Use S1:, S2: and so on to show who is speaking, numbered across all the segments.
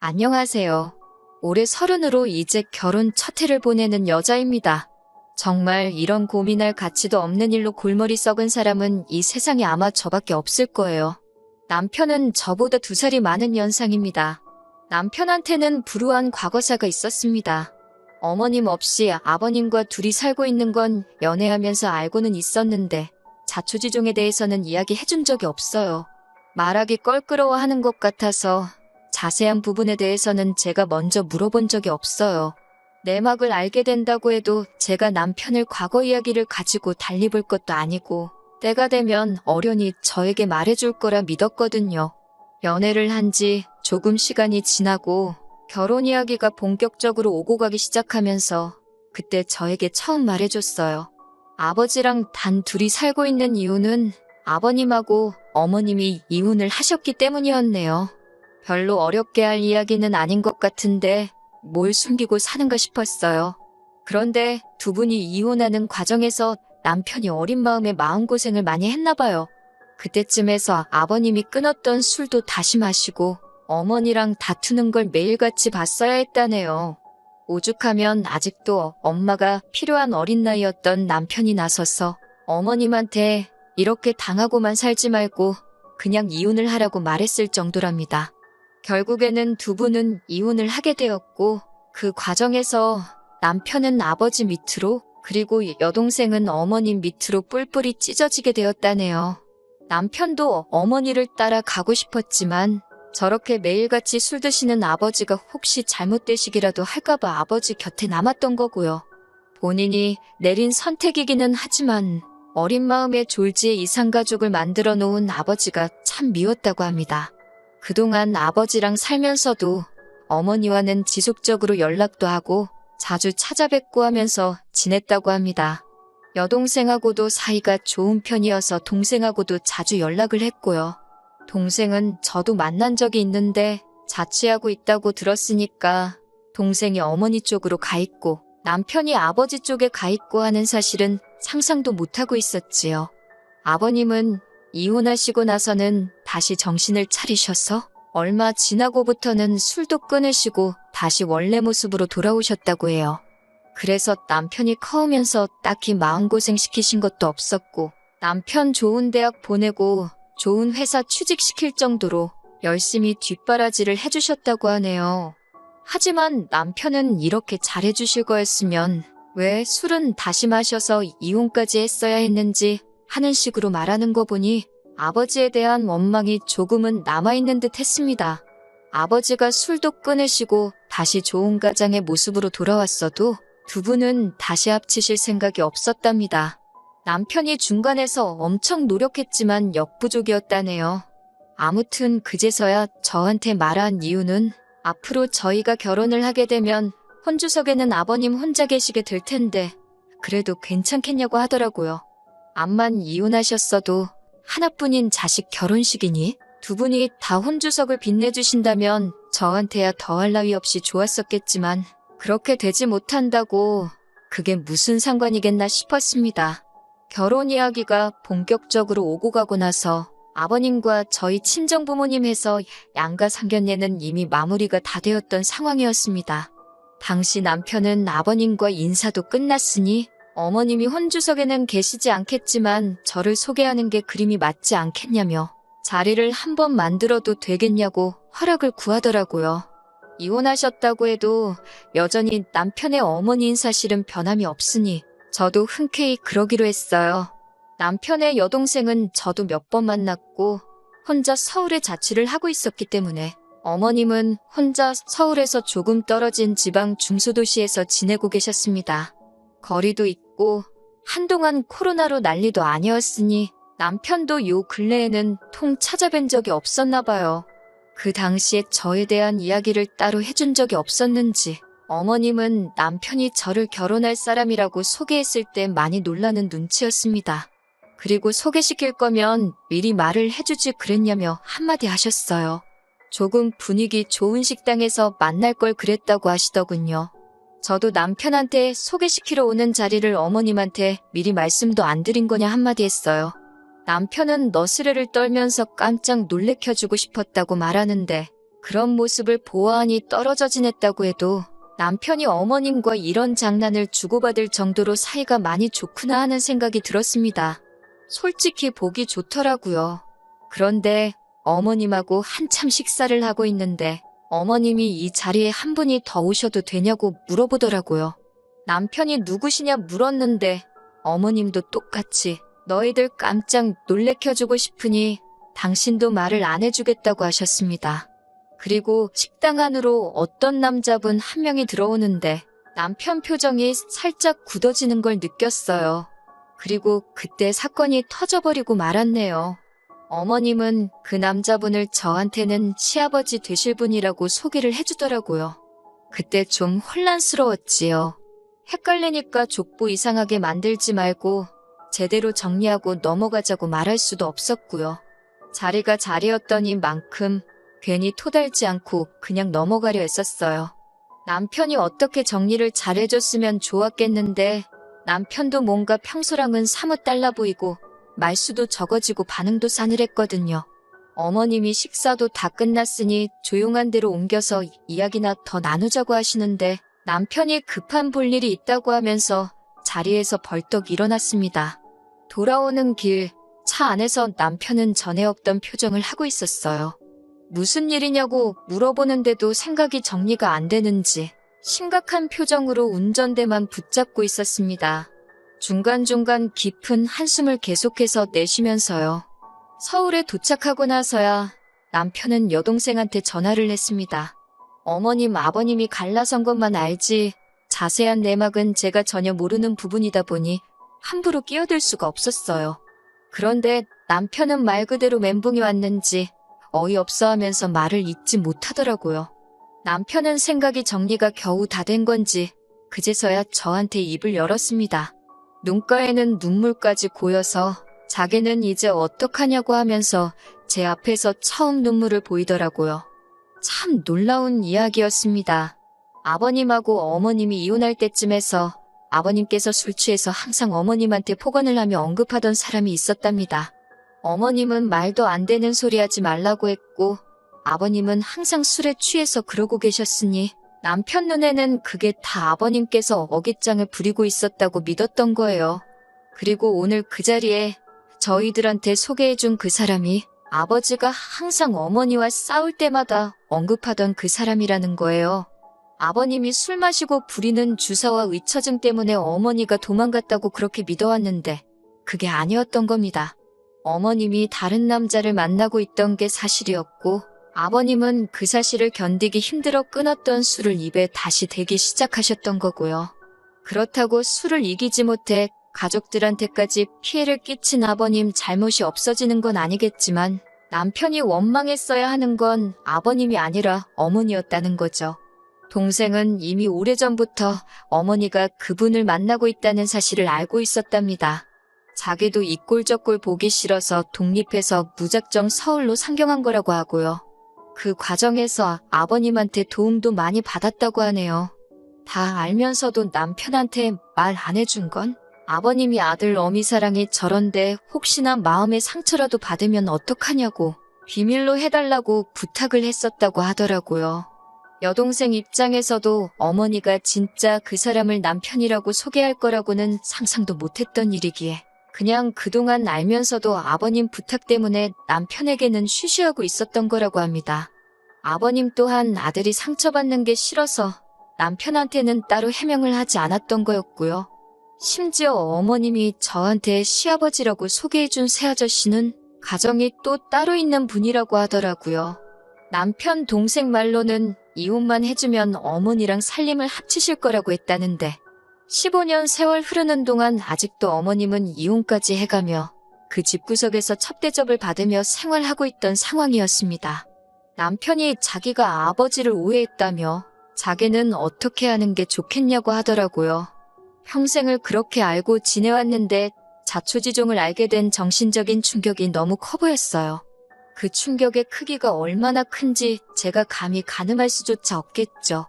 S1: 안녕하세요. 올해 30으로 이제 결혼 첫 해를 보내는 여자입니다. 정말 이런 고민할 가치도 없는 일로 골머리 썩은 사람은 이 세상에 아마 저밖에 없을 거예요. 남편은 저보다 2살이 많은 연상입니다. 남편한테는 불우한 과거사가 있었습니다. 어머님 없이 아버님과 둘이 살고 있는 건 연애하면서 알고는 있었는데 자초지종에 대해서는 이야기해준 적이 없어요. 말하기 껄끄러워하는 것 같아서 자세한 부분에 대해서는 제가 먼저 물어본 적이 없어요. 내막을 알게 된다고 해도 제가 남편을 과거 이야기를 가지고 달리 볼 것도 아니고 때가 되면 어련히 저에게 말해줄 거라 믿었거든요. 연애를 한 지 조금 시간이 지나고 결혼 이야기가 본격적으로 오고 가기 시작하면서 그때 저에게 처음 말해줬어요. 아버지랑 단 둘이 살고 있는 이유는 아버님하고 어머님이 이혼을 하셨기 때문이었네요. 별로 어렵게 할 이야기는 아닌 것 같은데 뭘 숨기고 사는가 싶었어요. 그런데 두 분이 이혼하는 과정에서 남편이 어린 마음에 마음고생을 많이 했나 봐요. 그때쯤에서 아버님이 끊었던 술도 다시 마시고 어머니랑 다투는 걸 매일같이 봤어야 했다네요. 오죽하면 아직도 엄마가 필요한 어린 나이였던 남편이 나서서 어머님한테 이렇게 당하고만 살지 말고 그냥 이혼을 하라고 말했을 정도랍니다. 결국에는 두 분은 이혼을 하게 되었고 그 과정에서 남편은 아버지 밑으로 그리고 여동생은 어머님 밑으로 뿔뿔이 찢어지게 되었다네요. 남편도 어머니를 따라 가고 싶었지만 저렇게 매일같이 술 드시는 아버지가 혹시 잘못되시기라도 할까봐 아버지 곁에 남았던 거고요. 본인이 내린 선택이기는 하지만 어린 마음에 졸지에 이산가족을 만들어 놓은 아버지가 참 미웠다고 합니다. 그동안 아버지랑 살면서도 어머니와는 지속적으로 연락도 하고 자주 찾아뵙고 하면서 지냈다고 합니다. 여동생하고도 사이가 좋은 편이어서 동생하고도 자주 연락을 했고요. 동생은 저도 만난 적이 있는데 자취하고 있다고 들었으니까 동생이 어머니 쪽으로 가 있고 남편이 아버지 쪽에 가 있고 하는 사실은 상상도 못하고 있었지요. 아버님은 이혼하시고 나서는 다시 정신을 차리셔서 얼마 지나고부터는 술도 끊으시고 다시 원래 모습으로 돌아오셨다고 해요. 그래서 남편이 커오면서 딱히 마음고생 시키신 것도 없었고 남편 좋은 대학 보내고 좋은 회사 취직시킬 정도로 열심히 뒷바라지를 해주셨다고 하네요. 하지만 남편은 이렇게 잘해주실 거였으면 왜 술은 다시 마셔서 이혼까지 했어야 했는지 하는 식으로 말하는 거 보니 아버지에 대한 원망이 조금은 남아있는 듯 했습니다. 아버지가 술도 끊으시고 다시 좋은 가장의 모습으로 돌아왔어도 두 분은 다시 합치실 생각이 없었답니다. 남편이 중간에서 엄청 노력했지만 역부족이었다네요. 아무튼 그제서야 저한테 말한 이유는 앞으로 저희가 결혼을 하게 되면 혼주석에는 아버님 혼자 계시게 될 텐데 그래도 괜찮겠냐고 하더라고요. 암만 이혼하셨어도 하나뿐인 자식 결혼식이니 두 분이 다 혼주석을 빛내주신다면 저한테야 더할 나위 없이 좋았었겠지만 그렇게 되지 못한다고 그게 무슨 상관이겠나 싶었습니다. 결혼 이야기가 본격적으로 오고 가고 나서 아버님과 저희 친정부모님 해서 양가 상견례는 이미 마무리가 다 되었던 상황이었습니다. 당시 남편은 아버님과 인사도 끝났으니 어머님이 혼주석에는 계시지 않겠지만 저를 소개하는 게 그림이 맞지 않겠냐며 자리를 한번 만들어도 되겠냐고 허락을 구하더라고요. 이혼하셨다고 해도 여전히 남편의 어머니인 사실은 변함이 없으니 저도 흔쾌히 그러기로 했어요. 남편의 여동생은 저도 몇 번 만났고 혼자 서울에 자취를 하고 있었기 때문에 어머님은 혼자 서울에서 조금 떨어진 지방 중소도시에서 지내고 계셨습니다. 거리도 있고 한동안 코로나로 난리도 아니었으니 남편도 요 근래에는 통 찾아뵌 적이 없었나 봐요. 그 당시에 저에 대한 이야기를 따로 해준 적이 없었는지 어머님은 남편이 저를 결혼할 사람이라고 소개했을 때 많이 놀라는 눈치였습니다. 그리고 소개시킬 거면 미리 말을 해주지 그랬냐며 한마디 하셨어요. 조금 분위기 좋은 식당에서 만날 걸 그랬다고 하시더군요. 저도 남편한테 소개시키러 오는 자리를 어머님한테 미리 말씀도 안 드린 거냐 한마디 했어요. 남편은 너스레를 떨면서 깜짝 놀래켜주고 싶었다고 말하는데 그런 모습을 보아하니 떨어져 지냈다고 해도 남편이 어머님과 이런 장난을 주고받을 정도로 사이가 많이 좋구나 하는 생각이 들었습니다. 솔직히 보기 좋더라고요. 그런데 어머님하고 한참 식사를 하고 있는데 어머님이 이 자리에 한 분이 더 오셔도 되냐고 물어보더라고요. 남편이 누구시냐 물었는데 어머님도 똑같이 너희들 깜짝 놀래켜주고 싶으니 당신도 말을 안 해주겠다고 하셨습니다. 그리고 식당 안으로 어떤 남자분 한 명이 들어오는데 남편 표정이 살짝 굳어지는 걸 느꼈어요. 그리고 그때 사건이 터져버리고 말았네요. 어머님은 그 남자분을 저한테는 시아버지 되실 분이라고 소개를 해주더라고요. 그때 좀 혼란스러웠지요. 헷갈리니까 족보 이상하게 만들지 말고 제대로 정리하고 넘어가자고 말할 수도 없었고요. 자리가 자리였더니만큼 괜히 토달지 않고 그냥 넘어가려 했었어요. 남편이 어떻게 정리를 잘해줬으면 좋았겠는데 남편도 뭔가 평소랑은 사뭇 달라 보이고 말수도 적어지고 반응도 싸늘했거든요. 어머님이 식사도 다 끝났으니 조용한 데로 옮겨서 이야기나 더 나누자고 하시는데 남편이 급한 볼일이 있다고 하면서 자리에서 벌떡 일어났습니다. 돌아오는 길 차 안에서 남편은 전에 없던 표정을 하고 있었어요. 무슨 일이냐고 물어보는데도 생각이 정리가 안 되는지 심각한 표정으로 운전대만 붙잡고 있었습니다. 중간중간 깊은 한숨을 계속해서 내쉬면서요. 서울에 도착하고 나서야 남편은 여동생한테 전화를 했습니다. 어머님, 아버님이 갈라선 것만 알지 자세한 내막은 제가 전혀 모르는 부분이다 보니 함부로 끼어들 수가 없었어요. 그런데 남편은 말 그대로 멘붕이 왔는지 어이없어 하면서 말을 잇지 못하더라고요. 남편은 생각이 정리가 겨우 다 된 건지 그제서야 저한테 입을 열었습니다. 눈가에는 눈물까지 고여서 자기는 이제 어떡하냐고 하면서 제 앞에서 처음 눈물을 보이더라고요. 참 놀라운 이야기였습니다. 아버님하고 어머님이 이혼할 때쯤에서 아버님께서 술 취해서 항상 어머님한테 폭언을 하며 언급하던 사람이 있었답니다. 어머님은 말도 안 되는 소리 하지 말라고 했고 아버님은 항상 술에 취해서 그러고 계셨으니 남편 눈에는 그게 다 아버님께서 어깃장을 부리고 있었다고 믿었던 거예요. 그리고 오늘 그 자리에 저희들한테 소개해준 그 사람이 아버지가 항상 어머니와 싸울 때마다 언급하던 그 사람이라는 거예요. 아버님이 술 마시고 부리는 주사와 의처증 때문에 어머니가 도망갔다고 그렇게 믿어왔는데 그게 아니었던 겁니다. 어머님이 다른 남자를 만나고 있던 게 사실이었고 아버님은 그 사실을 견디기 힘들어 끊었던 술을 입에 다시 대기 시작하셨던 거고요. 그렇다고 술을 이기지 못해 가족들한테까지 피해를 끼친 아버님 잘못이 없어지는 건 아니겠지만 남편이 원망했어야 하는 건 아버님이 아니라 어머니였다는 거죠. 동생은 이미 오래전부터 어머니가 그분을 만나고 있다는 사실을 알고 있었답니다. 자기도 이 꼴 저 꼴 보기 싫어서 독립해서 무작정 서울로 상경한 거라고 하고요. 그 과정에서 아버님한테 도움도 많이 받았다고 하네요. 다 알면서도 남편한테 말 안 해준 건 아버님이 아들 어미 사랑이 저런데 혹시나 마음의 상처라도 받으면 어떡하냐고 비밀로 해달라고 부탁을 했었다고 하더라고요. 여동생 입장에서도 어머니가 진짜 그 사람을 남편이라고 소개할 거라고는 상상도 못했던 일이기에 그냥 그동안 알면서도 아버님 부탁 때문에 남편에게는 쉬쉬하고 있었던 거라고 합니다. 아버님 또한 아들이 상처받는 게 싫어서 남편한테는 따로 해명을 하지 않았던 거였고요. 심지어 어머님이 저한테 시아버지라고 소개해준 새아저씨는 가정이 또 따로 있는 분이라고 하더라고요. 남편 동생 말로는 이혼만 해주면 어머니랑 살림을 합치실 거라고 했다는데 15년 세월 흐르는 동안 아직도 어머님은 이혼까지 해가며 그 집구석에서 첩대접을 받으며 생활하고 있던 상황이었습니다. 남편이 자기가 아버지를 오해했다며 자기는 어떻게 하는 게 좋겠냐고 하더라고요. 평생을 그렇게 알고 지내왔는데 자초지종을 알게 된 정신적인 충격이 너무 커 보였어요. 그 충격의 크기가 얼마나 큰지 제가 감히 가늠할 수조차 없겠죠.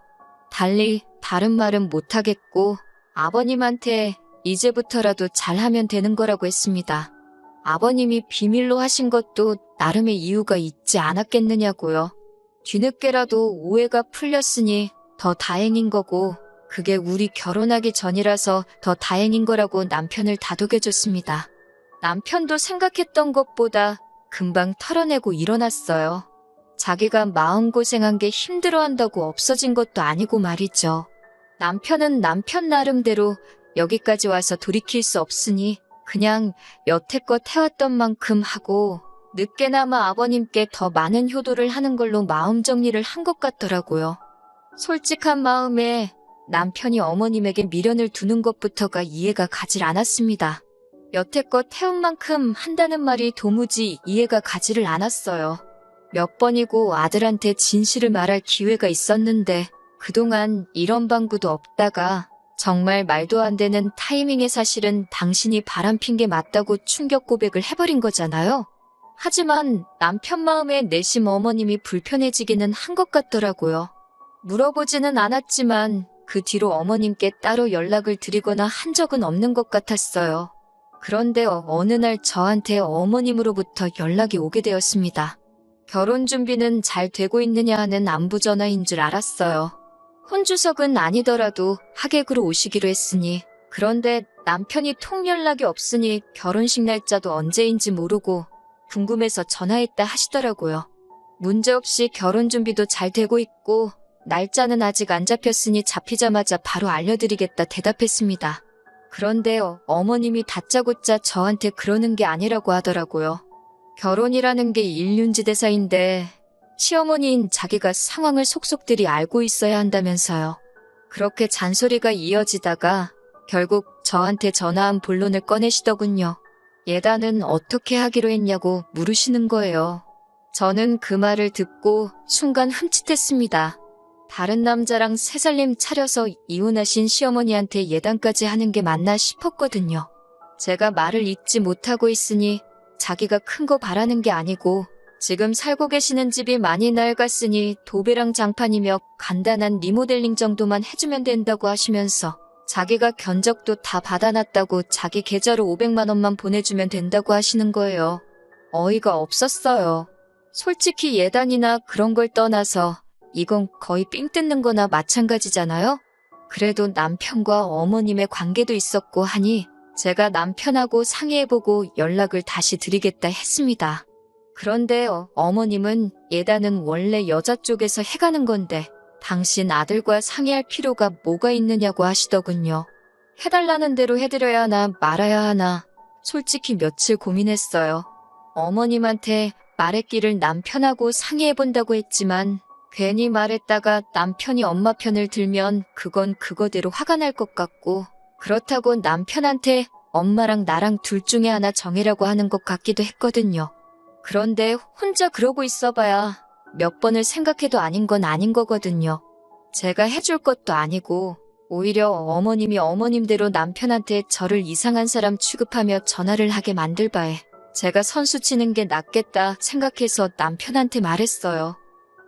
S1: 달리 다른 말은 못하겠고 아버님한테 이제부터라도 잘하면 되는 거라고 했습니다. 아버님이 비밀로 하신 것도 나름의 이유가 있지 않았겠느냐고요. 뒤늦게라도 오해가 풀렸으니 더 다행인 거고, 그게 우리 결혼하기 전이라서 더 다행인 거라고 남편을 다독여줬습니다. 남편도 생각했던 것보다 금방 털어내고 일어났어요. 자기가 마음고생한 게 힘들어한다고 없어진 것도 아니고 말이죠. 남편은 남편 나름대로 여기까지 와서 돌이킬 수 없으니 그냥 여태껏 해왔던 만큼 하고 늦게나마 아버님께 더 많은 효도를 하는 걸로 마음 정리를 한 것 같더라고요. 솔직한 마음에 남편이 어머님에게 미련을 두는 것부터가 이해가 가질 않았습니다. 여태껏 해온 만큼 한다는 말이 도무지 이해가 가지를 않았어요. 몇 번이고 아들한테 진실을 말할 기회가 있었는데 그동안 이런 방구도 없다가 정말 말도 안 되는 타이밍에 사실은 당신이 바람핀 게 맞다고 충격 고백을 해버린 거잖아요. 하지만 남편 마음에 내심 어머님이 불편해지기는 한 것 같더라고요. 물어보지는 않았지만 그 뒤로 어머님께 따로 연락을 드리거나 한 적은 없는 것 같았어요. 그런데 어느 날 저한테 어머님으로부터 연락이 오게 되었습니다. 결혼 준비는 잘 되고 있느냐 하는 안부 전화인 줄 알았어요. 혼주석은 아니더라도 하객으로 오시기로 했으니, 그런데 남편이 통 연락이 없으니 결혼식 날짜도 언제인지 모르고 궁금해서 전화했다 하시더라고요. 문제없이 결혼 준비도 잘 되고 있고 날짜는 아직 안 잡혔으니 잡히자마자 바로 알려드리겠다 대답했습니다. 그런데 어머님이 다짜고짜 저한테 그러는 게 아니라고 하더라고요. 결혼이라는 게 일륜지대사인데 시어머니인 자기가 상황을 속속들이 알고 있어야 한다면서요. 그렇게 잔소리가 이어지다가 결국 저한테 전화한 본론을 꺼내시더군요. 예단은 어떻게 하기로 했냐고 물으시는 거예요. 저는 그 말을 듣고 순간 흠칫했습니다. 다른 남자랑 새살림 차려서 이혼하신 시어머니한테 예단까지 하는 게 맞나 싶었거든요. 제가 말을 잇지 못하고 있으니 자기가 큰 거 바라는 게 아니고 지금 살고 계시는 집이 많이 낡았으니 도배랑 장판이며 간단한 리모델링 정도만 해주면 된다고 하시면서 자기가 견적도 다 받아놨다고 자기 계좌로 500만 원만 보내주면 된다고 하시는 거예요. 어이가 없었어요. 솔직히 예단이나 그런 걸 떠나서 이건 거의 삥 뜯는 거나 마찬가지잖아요. 그래도 남편과 어머님의 관계도 있었고 하니 제가 남편하고 상의해보고 연락을 다시 드리겠다 했습니다. 그런데 어머님은 예단은 원래 여자 쪽에서 해가는 건데 당신 아들과 상의할 필요가 뭐가 있느냐고 하시더군요. 해달라는 대로 해드려야 하나 말아야 하나 솔직히 며칠 고민했어요. 어머님한테 말했기를 남편하고 상의해본다고 했지만 괜히 말했다가 남편이 엄마 편을 들면 그건 그거대로 화가 날 것 같고 그렇다고 남편한테 엄마랑 나랑 둘 중에 하나 정해라고 하는 것 같기도 했거든요. 그런데 혼자 그러고 있어봐야 몇 번을 생각해도 아닌 건 아닌 거거든요. 제가 해줄 것도 아니고 오히려 어머님이 어머님대로 남편한테 저를 이상한 사람 취급하며 전화를 하게 만들 바에 제가 선수 치는 게 낫겠다 생각해서 남편한테 말했어요.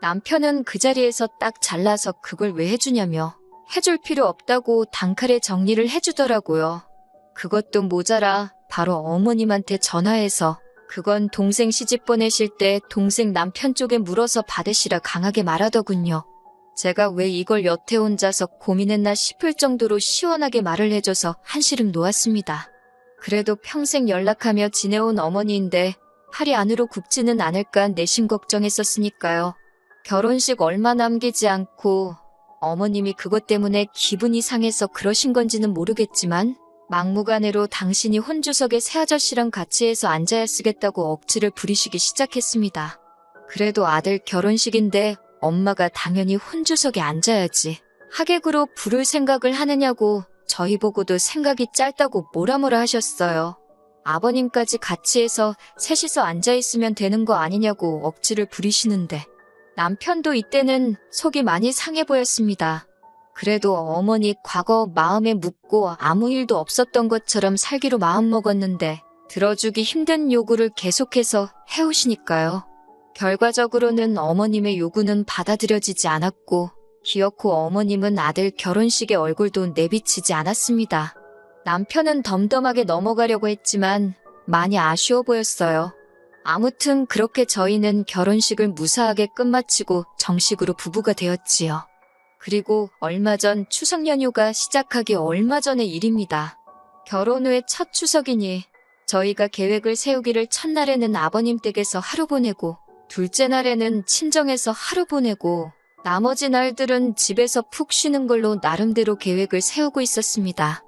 S1: 남편은 그 자리에서 딱 잘라서 그걸 왜 해주냐며 해줄 필요 없다고 단칼에 정리를 해주더라고요. 그것도 모자라 바로 어머님한테 전화해서 그건 동생 시집 보내실 때 동생 남편 쪽에 물어서 받으시라 강하게 말하더군요. 제가 왜 이걸 여태 혼자서 고민했나 싶을 정도로 시원하게 말을 해줘서 한시름 놓았습니다. 그래도 평생 연락하며 지내온 어머니인데 팔이 안으로 굽지는 않을까 내심 걱정했었으니까요. 결혼식 얼마 남기지 않고 어머님이 그것 때문에 기분이 상해서 그러신 건지는 모르겠지만 막무가내로 당신이 혼주석에 새아저씨랑 같이 해서 앉아야 쓰겠다고 억지를 부리시기 시작했습니다. 그래도 아들 결혼식인데 엄마가 당연히 혼주석에 앉아야지. 하객으로 부를 생각을 하느냐고 저희 보고도 생각이 짧다고 뭐라 하셨어요. 아버님까지 같이 해서 셋이서 앉아있으면 되는 거 아니냐고 억지를 부리시는데 남편도 이때는 속이 많이 상해 보였습니다. 그래도 어머니 과거 마음에 묻고 아무 일도 없었던 것처럼 살기로 마음먹었는데 들어주기 힘든 요구를 계속해서 해오시니까요. 결과적으로는 어머님의 요구는 받아들여지지 않았고 기어코 어머님은 아들 결혼식의 얼굴도 내비치지 않았습니다. 남편은 덤덤하게 넘어가려고 했지만 많이 아쉬워 보였어요. 아무튼 그렇게 저희는 결혼식을 무사하게 끝마치고 정식으로 부부가 되었지요. 그리고 얼마 전 추석 연휴가 시작하기 얼마 전의 일입니다. 결혼 후에 첫 추석이니 저희가 계획을 세우기를 첫날에는 아버님 댁에서 하루 보내고 둘째 날에는 친정에서 하루 보내고 나머지 날들은 집에서 푹 쉬는 걸로 나름대로 계획을 세우고 있었습니다.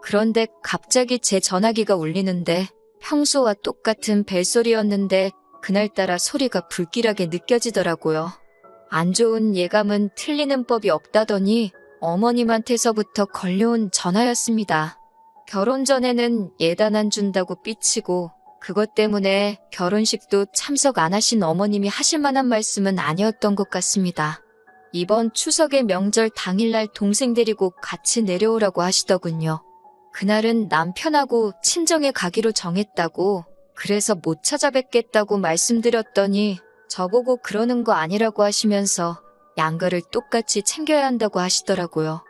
S1: 그런데 갑자기 제 전화기가 울리는데 평소와 똑같은 벨소리였는데 그날따라 소리가 불길하게 느껴지더라고요. 안 좋은 예감은 틀리는 법이 없다더니 어머님한테서부터 걸려온 전화였습니다. 결혼 전에는 예단 안 준다고 삐치고 그것 때문에 결혼식도 참석 안 하신 어머님이 하실 만한 말씀은 아니었던 것 같습니다. 이번 추석의 명절 당일날 동생 데리고 같이 내려오라고 하시더군요. 그날은 남편하고 친정에 가기로 정했다고 그래서 못 찾아뵙겠다고 말씀드렸더니 저보고 그러는 거 아니라고 하시면서 양가를 똑같이 챙겨야 한다고 하시더라고요.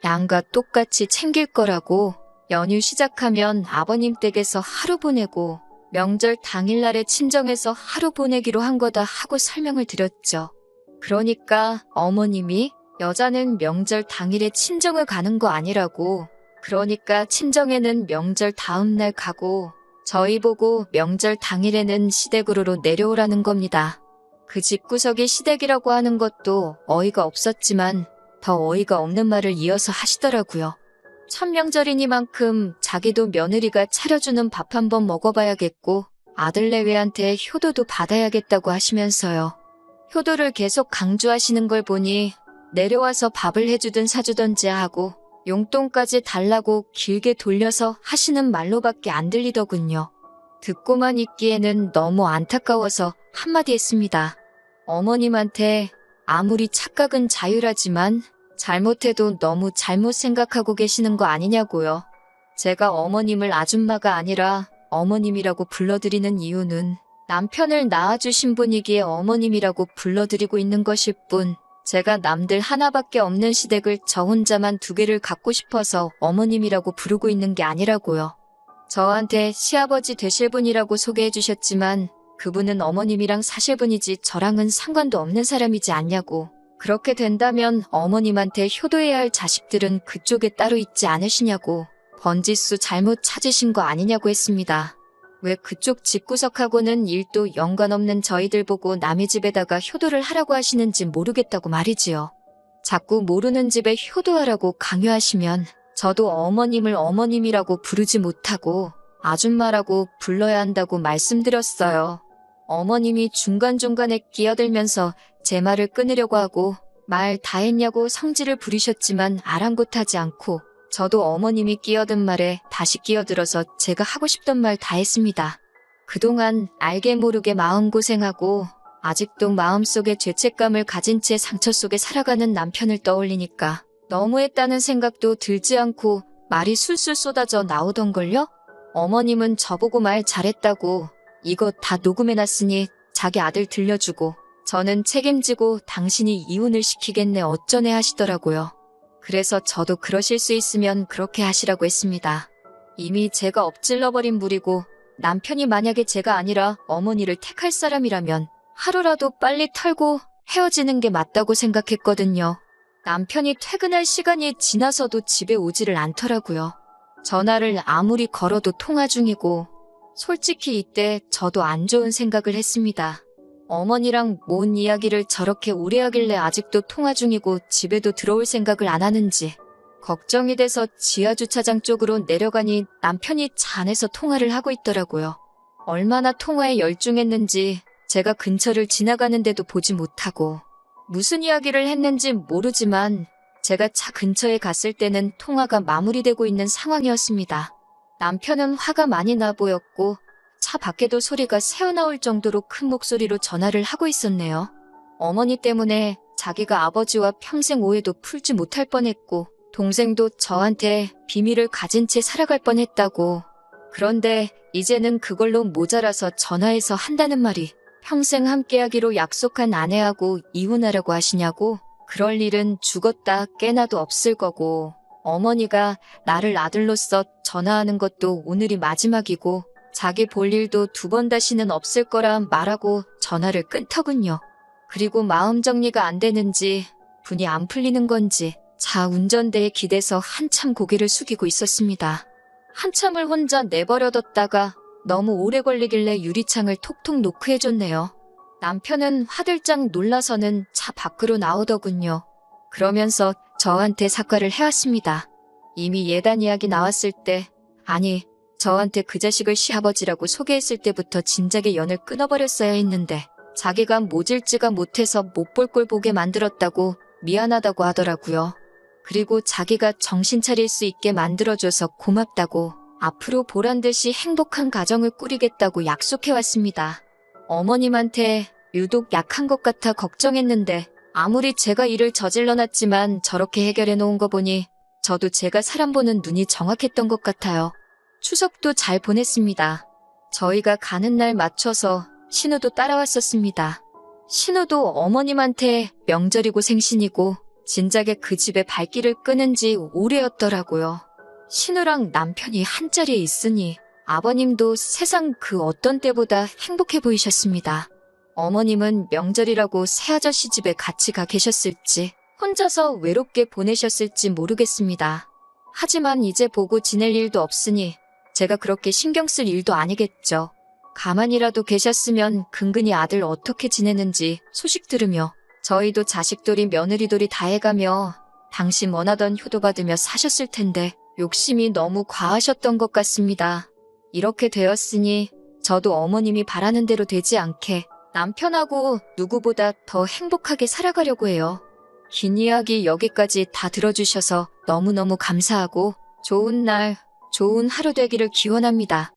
S1: 양가 똑같이 챙길 거라고 연휴 시작하면 아버님 댁에서 하루 보내고 명절 당일날에 친정에서 하루 보내기로 한 거다 하고 설명을 드렸죠. 그러니까 어머님이 여자는 명절 당일에 친정을 가는 거 아니라고 그러니까 친정에는 명절 다음날 가고 저희 보고 명절 당일에는 시댁으로 내려오라는 겁니다. 그 집구석이 시댁이라고 하는 것도 어이가 없었지만 더 어이가 없는 말을 이어서 하시더라고요. 첫 명절이니만큼 자기도 며느리가 차려주는 밥 한번 먹어봐야겠고 아들 내외한테 효도도 받아야겠다고 하시면서요. 효도를 계속 강조하시는 걸 보니 내려와서 밥을 해주든 사주던지 하고 용돈까지 달라고 길게 돌려서 하시는 말로밖에 안 들리더군요. 듣고만 있기에는 너무 안타까워서 한마디 했습니다. 어머님한테 아무리 착각은 자유라지만 잘못해도 너무 잘못 생각하고 계시는 거 아니냐고요. 제가 어머님을 아줌마가 아니라 어머님이라고 불러드리는 이유는 남편을 낳아주신 분이기에 어머님이라고 불러드리고 있는 것일 뿐 제가 남들 하나밖에 없는 시댁을 저 혼자만 2개를 갖고 싶어서 어머님이라고 부르고 있는 게 아니라고요. 저한테 시아버지 되실 분이라고 소개해 주셨지만 그분은 어머님이랑 사실 분이지 저랑은 상관도 없는 사람이지 않냐고. 그렇게 된다면 어머님한테 효도해야 할 자식들은 그쪽에 따로 있지 않으시냐고. 번지수 잘못 찾으신 거 아니냐고 했습니다. 왜 그쪽 집구석하고는 일도 연관없는 저희들 보고 남의 집에다가 효도를 하라고 하시는지 모르겠다고 말이지요. 자꾸 모르는 집에 효도하라고 강요하시면 저도 어머님을 어머님이라고 부르지 못하고 아줌마라고 불러야 한다고 말씀드렸어요. 어머님이 중간중간에 끼어들면서 제 말을 끊으려고 하고 말 다 했냐고 성질을 부리셨지만 아랑곳하지 않고 저도 어머님이 끼어든 말에 다시 끼어들어서 제가 하고 싶던 말 다 했습니다. 그동안 알게 모르게 마음고생하고 아직도 마음속에 죄책감을 가진 채 상처 속에 살아가는 남편을 떠올리니까 너무했다는 생각도 들지 않고 말이 술술 쏟아져 나오던걸요? 어머님은 저보고 말 잘했다고 이거 다 녹음해놨으니 자기 아들 들려주고 저는 책임지고 당신이 이혼을 시키겠네 어쩌네 하시더라고요. 그래서 저도 그러실 수 있으면 그렇게 하시라고 했습니다. 이미 제가 엎질러버린 물이고 남편이 만약에 제가 아니라 어머니를 택할 사람이라면 하루라도 빨리 털고 헤어지는 게 맞다고 생각했거든요. 남편이 퇴근할 시간이 지나서도 집에 오지를 않더라고요. 전화를 아무리 걸어도 통화 중이고 솔직히 이때 저도 안 좋은 생각을 했습니다. 어머니랑 뭔 이야기를 저렇게 오래 하길래 아직도 통화 중이고 집에도 들어올 생각을 안 하는지 걱정이 돼서 지하주차장 쪽으로 내려가니 남편이 차 안에서 통화를 하고 있더라고요. 얼마나 통화에 열중했는지 제가 근처를 지나가는데도 보지 못하고 무슨 이야기를 했는지 모르지만 제가 차 근처에 갔을 때는 통화가 마무리되고 있는 상황이었습니다. 남편은 화가 많이 나 보였고 차 밖에도 소리가 새어나올 정도로 큰 목소리로 전화를 하고 있었네요. 어머니 때문에 자기가 아버지와 평생 오해도 풀지 못할 뻔했고 동생도 저한테 비밀을 가진 채 살아갈 뻔했다고. 그런데 이제는 그걸로 모자라서 전화해서 한다는 말이 평생 함께하기로 약속한 아내하고 이혼하려고 하시냐고. 그럴 일은 죽었다 깨나도 없을 거고 어머니가 나를 아들로서 전화하는 것도 오늘이 마지막이고 자기 볼 일도 2번 다시는 없을 거라 말하고 전화를 끊더군요. 그리고 마음 정리가 안 되는지 분이 안 풀리는 건지 차 운전대에 기대서 한참 고개를 숙이고 있었습니다. 한참을 혼자 내버려뒀다가 너무 오래 걸리길래 유리창을 톡톡 노크해줬네요. 남편은 화들짝 놀라서는 차 밖으로 나오더군요. 그러면서 저한테 사과를 해왔습니다. 이미 예단 이야기 나왔을 때, 아니, 저한테 그 자식을 시아버지라고 소개했을 때부터 진작에 연을 끊어버렸어야 했는데 자기가 모질지가 못해서 못 볼 꼴 보게 만들었다고 미안하다고 하더라고요. 그리고 자기가 정신 차릴 수 있게 만들어줘서 고맙다고 앞으로 보란듯이 행복한 가정을 꾸리겠다고 약속해왔습니다. 어머님한테 유독 약한 것 같아 걱정했는데 아무리 제가 일을 저질러놨지만 저렇게 해결해 놓은 거 보니 저도 제가 사람 보는 눈이 정확했던 것 같아요. 추석도 잘 보냈습니다. 저희가 가는 날 맞춰서 신우도 따라왔었습니다. 신우도 어머님한테 명절이고 생신이고 진작에 그 집에 발길을 끄는 지 오래였더라고요. 신우랑 남편이 한자리에 있으니 아버님도 세상 그 어떤 때보다 행복해 보이셨습니다. 어머님은 명절이라고 새아저씨 집에 같이 가 계셨을지 혼자서 외롭게 보내셨을지 모르겠습니다. 하지만 이제 보고 지낼 일도 없으니 제가 그렇게 신경 쓸 일도 아니겠죠. 가만히라도 계셨으면 근근히 아들 어떻게 지내는지 소식 들으며 저희도 자식돌이 며느리돌이 다 해가며 당신 원하던 효도 받으며 사셨을 텐데 욕심이 너무 과하셨던 것 같습니다. 이렇게 되었으니 저도 어머님이 바라는 대로 되지 않게 남편하고 누구보다 더 행복하게 살아가려고 해요. 긴 이야기 여기까지 다 들어주셔서 너무너무 감사하고 좋은 날, 좋은 하루 되기를 기원합니다.